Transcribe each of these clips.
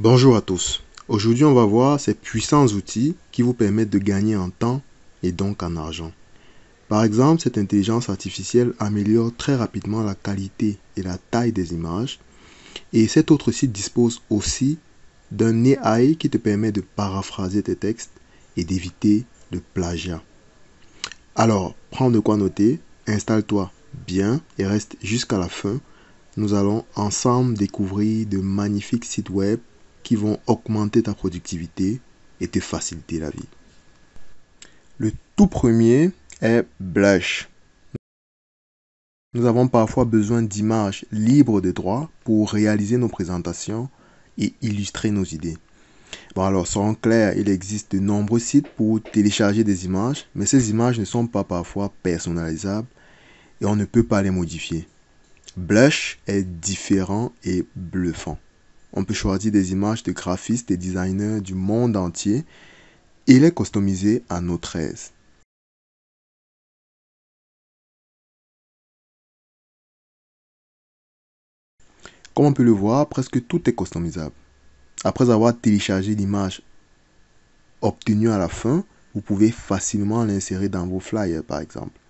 Bonjour à tous. Aujourd'hui, on va voir ces puissants outils qui vous permettent de gagner en temps et donc en argent. Par exemple, cette intelligence artificielle améliore très rapidement la qualité et la taille des images. Et cet autre site dispose aussi d'un AI qui te permet de paraphraser tes textes et d'éviter le plagiat. Alors, prends de quoi noter, installe-toi bien et reste jusqu'à la fin. Nous allons ensemble découvrir de magnifiques sites web qui vont augmenter ta productivité et te faciliter la vie. Le tout premier est Blush. Nous avons parfois besoin d'images libres de droit pour réaliser nos présentations et illustrer nos idées. Bon alors, soyons clairs, il existe de nombreux sites pour télécharger des images, mais ces images ne sont pas parfois personnalisables et on ne peut pas les modifier. Blush est différent et bluffant. On peut choisir des images de graphistes et designers du monde entier et les customiser à notre aise. Comme on peut le voir, presque tout est customisable. Après avoir téléchargé l'image obtenue à la fin, vous pouvez facilement l'insérer dans vos flyers par exemple.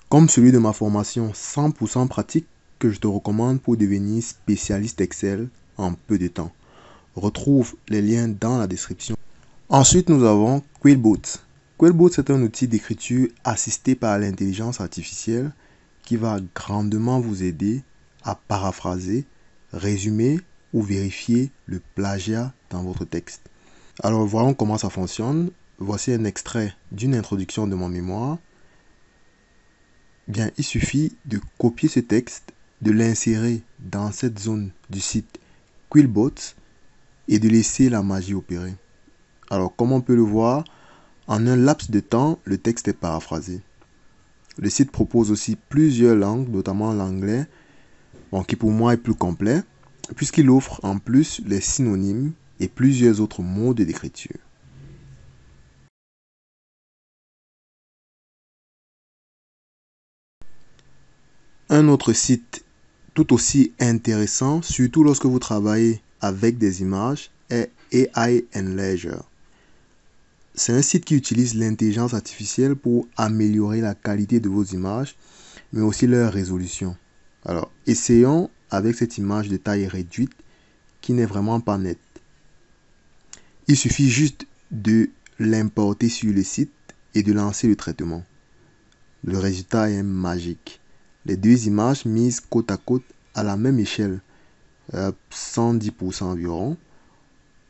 Comme celui de ma formation 100% pratique que je te recommande pour devenir spécialiste Excel en peu de temps. Retrouve les liens dans la description. Ensuite, nous avons Quillbot. Quillbot, c'est un outil d'écriture assisté par l'intelligence artificielle qui va grandement vous aider à paraphraser, résumer ou vérifier le plagiat dans votre texte. Alors, voyons comment ça fonctionne. Voici un extrait d'une introduction de mon mémoire. Bien, il suffit de copier ce texte, de l'insérer dans cette zone du site Quillbot et de laisser la magie opérer. Alors, comme on peut le voir, en un laps de temps, le texte est paraphrasé. Le site propose aussi plusieurs langues, notamment l'anglais, qui pour moi est plus complet, puisqu'il offre en plus les synonymes et plusieurs autres modes d'écriture. Un autre site tout aussi intéressant, surtout lorsque vous travaillez avec des images, est AI Enlager. C'est un site qui utilise l'intelligence artificielle pour améliorer la qualité de vos images, mais aussi leur résolution. Alors, essayons avec cette image de taille réduite qui n'est vraiment pas nette. Il suffit juste de l'importer sur le site et de lancer le traitement. Le résultat est magique. Les deux images mises côte à côte à la même échelle, 110% environ,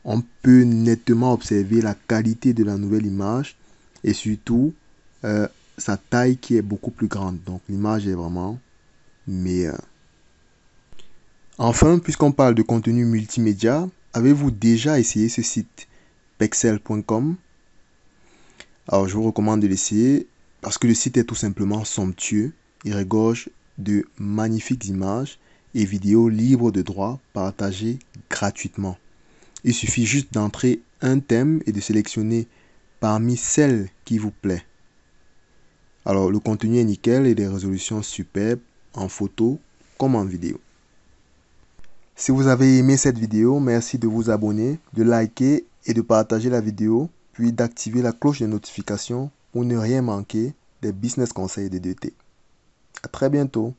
on peut nettement observer la qualité de la nouvelle image et surtout sa taille qui est beaucoup plus grande. Donc l'image est vraiment meilleure. Enfin, puisqu'on parle de contenu multimédia, avez-vous déjà essayé ce site pexel.com? Alors je vous recommande de l'essayer parce que le site est tout simplement somptueux. Il regorge de magnifiques images et vidéos libres de droit partagées gratuitement. Il suffit juste d'entrer un thème et de sélectionner parmi celles qui vous plaît. Alors le contenu est nickel et des résolutions superbes en photo comme en vidéo. Si vous avez aimé cette vidéo, merci de vous abonner, de liker et de partager la vidéo, puis d'activer la cloche de notification pour ne rien manquer des business conseils de 2T. À très bientôt.